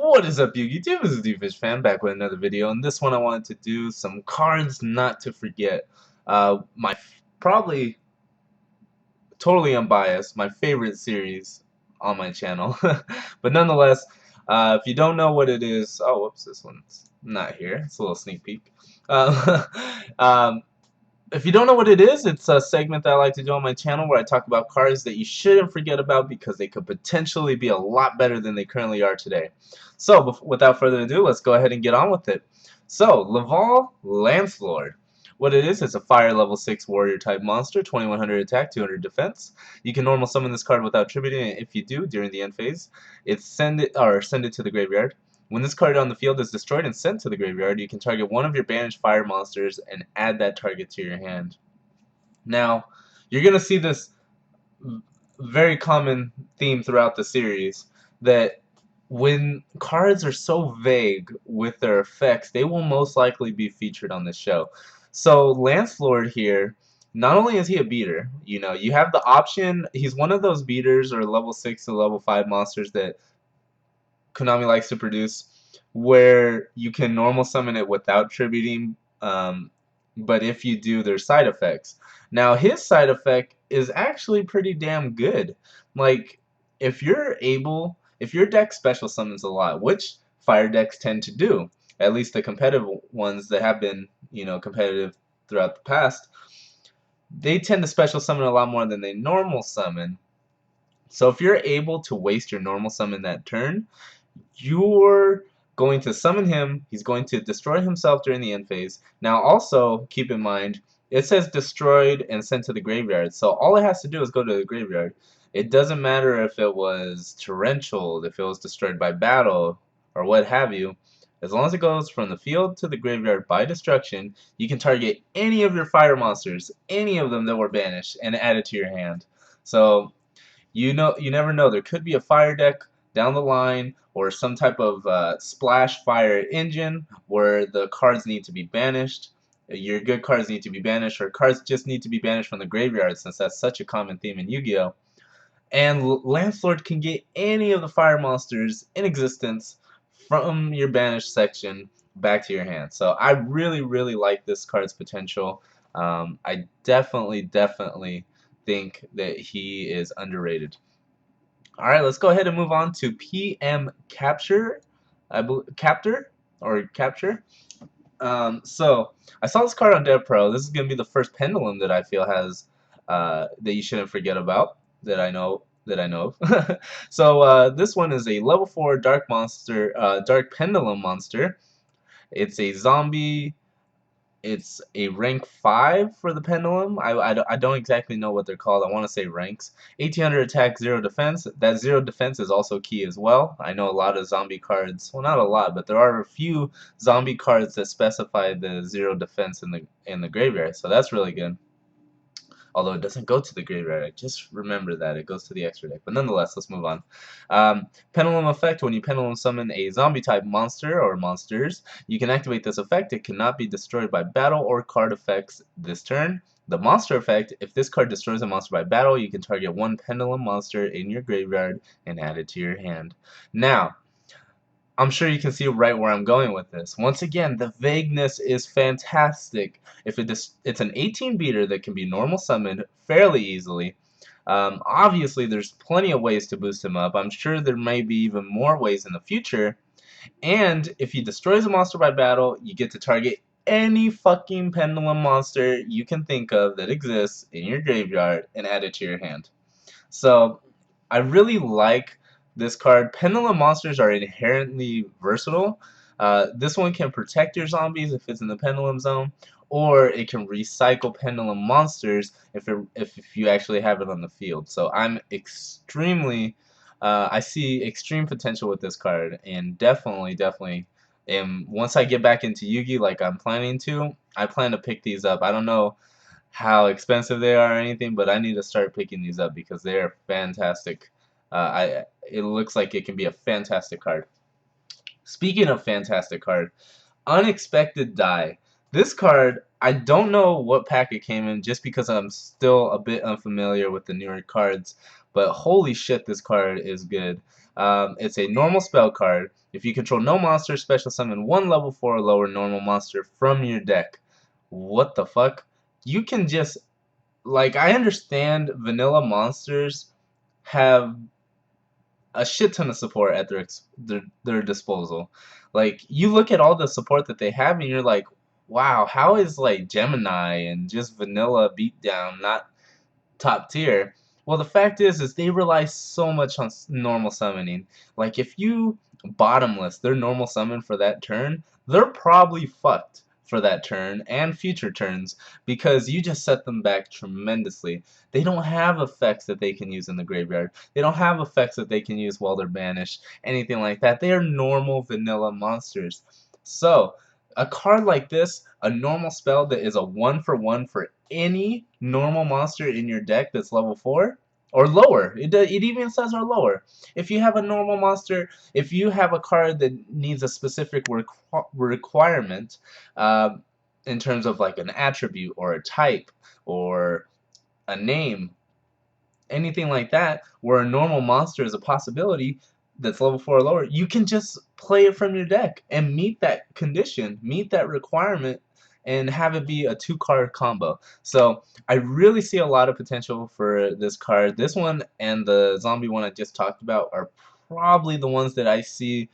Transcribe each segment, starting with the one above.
What is up, YouTube? This is DFishFan back with another video. In this one, I wanted to do some cards not to forget. My probably totally unbiased, my favorite series on my channel. But nonetheless, if you don't know what it is, oh, whoops, this one's not here. It's a little sneak peek. Uh, um, if you don't know what it is, it's a segment that I like to do on my channel where I talk about cards that you shouldn't forget about because they could potentially be a lot better than they currently are today. So, without further ado, let's go ahead and get on with it. So, Laval Lancelord. What it is, it's a fire level 6 warrior type monster, 2100 attack, 200 defense. You can normal summon this card without tributing it. If you do during the end phase, send it to the graveyard. When this card on the field is destroyed and sent to the graveyard, you can target one of your banished fire monsters and add that target to your hand. Now, you're going to see this very common theme throughout the series that when cards are so vague with their effects, they will most likely be featured on this show. So Lancelord here, not only is he a beater, you have the option, he's one of those beaters or level 6 to level 5 monsters that Konami likes to produce, where you can normal summon it without tributing, but if you do, there's side effects. Now, his side effect is actually pretty damn good. Like, if your deck special summons a lot, which fire decks tend to do, at least the competitive ones that have been, competitive throughout the past, they tend to special summon a lot more than they normal summon. So if you're able to waste your normal summon that turn, you're going to summon him. He's going to destroy himself during the end phase. Now also keep in mind it says destroyed and sent to the graveyard, so all it has to do is go to the graveyard. It doesn't matter if it was torrential, if it was destroyed by battle, or what have you. As long as it goes from the field to the graveyard by destruction, you can target any of your fire monsters, any of them that were banished, and add it to your hand. So you never know. There could be a fire deck down the line, or some type of splash fire engine where the cards need to be banished. Your good cards need to be banished, or cards just need to be banished from the graveyard, since that's such a common theme in Yu-Gi-Oh! And Lancelord can get any of the fire monsters in existence from your banished section back to your hand. So I really, really like this card's potential. I definitely think that he is underrated. Alright, let's go ahead and move on to PM Capture. Captor? Or Capture? So, I saw this card on Dev Pro. This is going to be the first Pendulum that I feel has, that you shouldn't forget about, that I know of. So, this one is a level 4 Dark Monster, Dark Pendulum Monster. It's a zombie. It's a rank 5 for the Pendulum. I don't exactly know what they're called. I want to say ranks. 1800 attack, 0 defense. That 0 defense is also key as well. I know a lot of zombie cards, well, not a lot, but there are a few zombie cards that specify the 0 defense in the graveyard, so that's really good. Although it doesn't go to the graveyard, I just remember that it goes to the extra deck. But nonetheless, let's move on. Pendulum effect: when you pendulum summon a zombie type monster or monsters, you can activate this effect. It cannot be destroyed by battle or card effects this turn. The monster effect: if this card destroys a monster by battle, you can target one pendulum monster in your graveyard and add it to your hand. Now, I'm sure you can see right where I'm going with this. Once again, the vagueness is fantastic. If it's an 18 beater that can be normal summoned fairly easily. Obviously, there's plenty of ways to boost him up. I'm sure there may be even more ways in the future. And if he destroys a monster by battle, you get to target any fucking pendulum monster you can think of that exists in your graveyard and add it to your hand. So I really like this card. Pendulum monsters are inherently versatile. This one can protect your zombies if it's in the pendulum zone, or it can recycle pendulum monsters if you actually have it on the field. So I see extreme potential with this card, and definitely. And once I get back into Yugi like I'm planning to, I plan to pick these up. I don't know how expensive they are or anything, but I need to start picking these up because they are fantastic. It looks like it can be a fantastic card. Speaking of fantastic card, Unexpected Die. This card, I don't know what pack it came in just because I'm still a bit unfamiliar with the newer cards, but holy shit, this card is good. It's a normal spell card. If you control no monsters, special summon one level 4 or lower normal monster from your deck. What the fuck? You can just, like, I understand vanilla monsters have a shit ton of support at their disposal. Like, you look at all the support that they have and you're like, wow, how is like Gemini and just vanilla beatdown not top tier? Well, the fact is they rely so much on normal summoning. Like, if you bottomless their normal summon for that turn, they're probably fucked for that turn and future turns because you just set them back tremendously. They don't have effects that they can use in the graveyard. They don't have effects that they can use while they're banished, anything like that. They are normal vanilla monsters. So, a card like this, a normal spell that is a 1-for-1 for any normal monster in your deck that's level 4 or lower. It even says or lower. If you have a normal monster, if you have a card that needs a specific requirement uh, in terms of like an attribute or a type or a name, anything like that, where a normal monster is a possibility that's level 4 or lower, you can just play it from your deck and meet that condition, meet that requirement, and have it be a 2-card combo. So I really see a lot of potential for this card. This one and the zombie one I just talked about are probably the ones that I see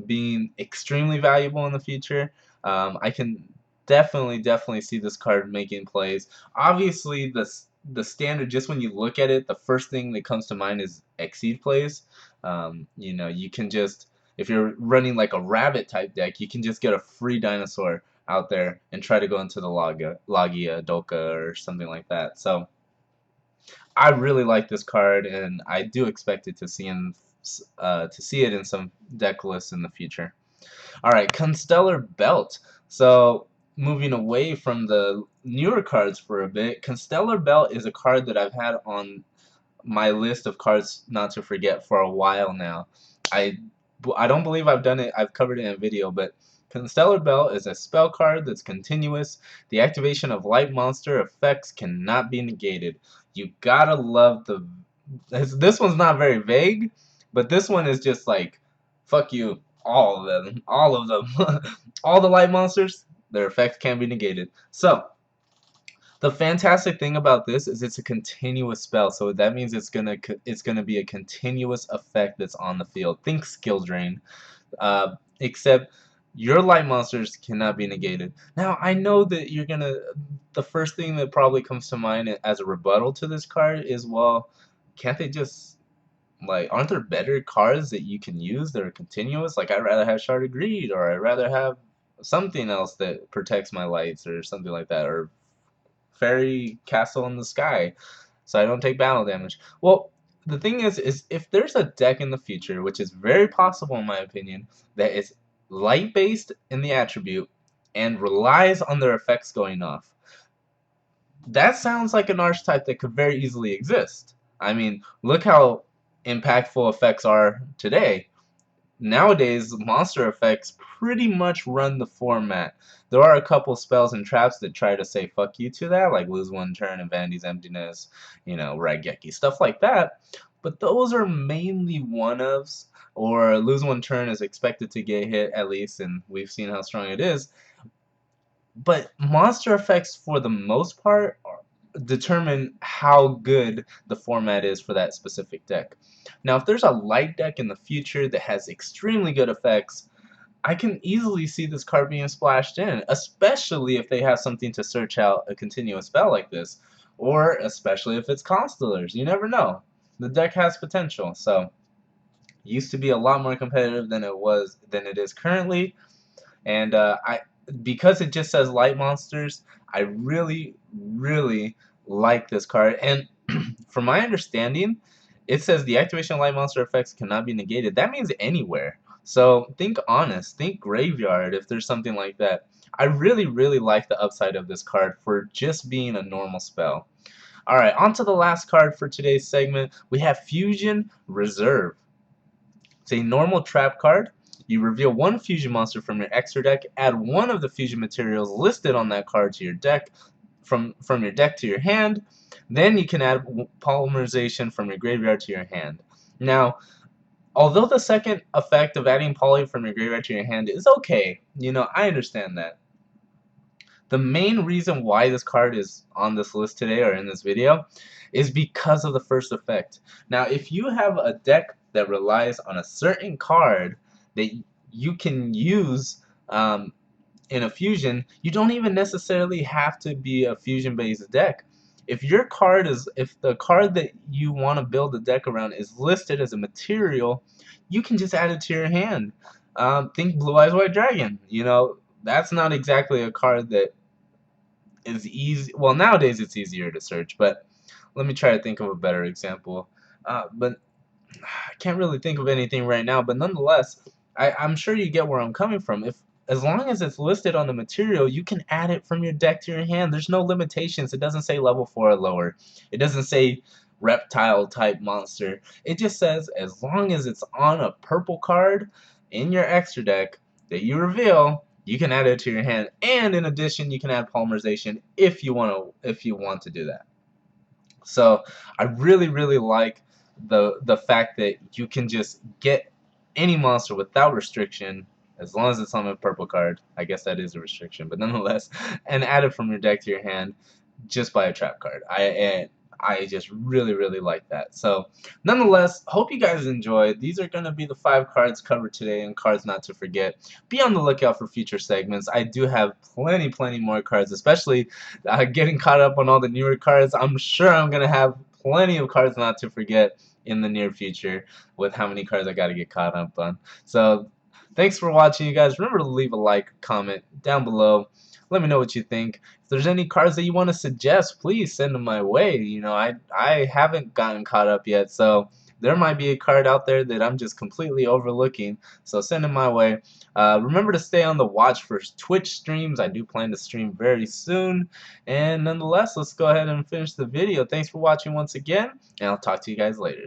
being extremely valuable in the future. I can definitely see this card making plays. Obviously, the standard, just when you look at it, the first thing that comes to mind is Exceed plays. You know, you can just, if you're running like a rabbit type deck, you can just get a free dinosaur out there and try to go into the Logia, Dolka, or something like that. So I really like this card, and I do expect it to see it in some deck lists in the future. All right, Constellar Belt. So moving away from the newer cards for a bit, Constellar Belt is a card that I've had on my list of cards not to forget for a while now. I I don't believe I've done it. I've covered it in a video, but Constellar Belt is a spell card that's continuous. The activation of light monster effects cannot be negated. You gotta love the. This one's not very vague, but this one is just like, fuck you, all of them, all of them, all the light monsters. Their effects can be negated. So the fantastic thing about this is it's a continuous spell, so that means it's gonna be a continuous effect that's on the field. Think skill drain, except your light monsters cannot be negated. Now I know that you're gonna. The first thing that probably comes to mind as a rebuttal to this card is, well, can't they just, like, aren't there better cards that you can use that are continuous? Like, I'd rather have Shard of Greed, or I'd rather have something else that protects my lights, or something like that, or Fairy Castle in the Sky, so I don't take battle damage. Well, the thing is if there's a deck in the future, which is very possible in my opinion, that is light based in the attribute and relies on their effects going off, that sounds like an archetype that could very easily exist. I mean, look how impactful effects are today. Nowadays, monster effects pretty much run the format. There are a couple spells and traps that try to say fuck you to that, like Lose One Turn and Vanity's Emptiness, you know, Raigeki, stuff like that. But those are mainly one-ofs, or Lose One Turn is expected to get hit at least, and we've seen how strong it is. But monster effects, for the most part, determine how good the format is for that specific deck. Now, if there's a light deck in the future that has extremely good effects, I can easily see this card being splashed in, especially if they have something to search out a continuous spell like this, or especially if it's Constellars. You never know. The deck has potential, so used to be a lot more competitive than it is currently, and because it just says light monsters, I really like this card. And from my understanding, it says the activation of light monster effects cannot be negated. That means anywhere. So think honest, think graveyard if there's something like that. I really like the upside of this card for just being a normal spell. Alright, on to the last card for today's segment. We have Fusion Reserve. It's a normal trap card. You reveal one fusion monster from your extra deck, add one of the fusion materials listed on that card to your deck, from your deck to your hand. Then you can add polymerization from your graveyard to your hand. Now, although the second effect of adding poly from your graveyard to your hand is okay, you know, I understand that. The main reason why this card is on this list today or in this video is because of the first effect. Now, if you have a deck that relies on a certain card that you can use in a fusion, you don't even necessarily have to be a fusion-based deck. If the card that you want to build a deck around is listed as a material, you can just add it to your hand. Think Blue Eyes White Dragon. You know, that's not exactly a card that is easy. Well, nowadays it's easier to search, but let me try to think of a better example. But I can't really think of anything right now. But nonetheless, I'm sure you get where I'm coming from. If as long as it's listed on the material, you can add it from your deck to your hand. There's no limitations. It doesn't say level 4 or lower. It doesn't say reptile type monster. It just says as long as it's on a purple card in your extra deck that you reveal, you can add it to your hand. And in addition, you can add polymerization if you want to do that. So I really like the fact that you can just get any monster without restriction as long as it's on a purple card. I guess that is a restriction, but nonetheless, and add it from your deck to your hand just by a trap card. I just really like that. So nonetheless, hope you guys enjoyed. These are going to be the 5 cards covered today and cards not to forget. Be on the lookout for future segments. I do have plenty more cards, especially getting caught up on all the newer cards. I'm sure I'm going to have plenty of cards not to forget in the near future with how many cards I got to get caught up on. So thanks for watching, you guys. Remember to leave a like, comment down below. Let me know what you think. If there's any cards that you want to suggest, please send them my way. You know, I haven't gotten caught up yet, so there might be a card out there that I'm just completely overlooking. So send them my way. Remember to stay on the watch for Twitch streams. I do plan to stream very soon. And nonetheless, let's go ahead and finish the video. Thanks for watching once again, and I'll talk to you guys later.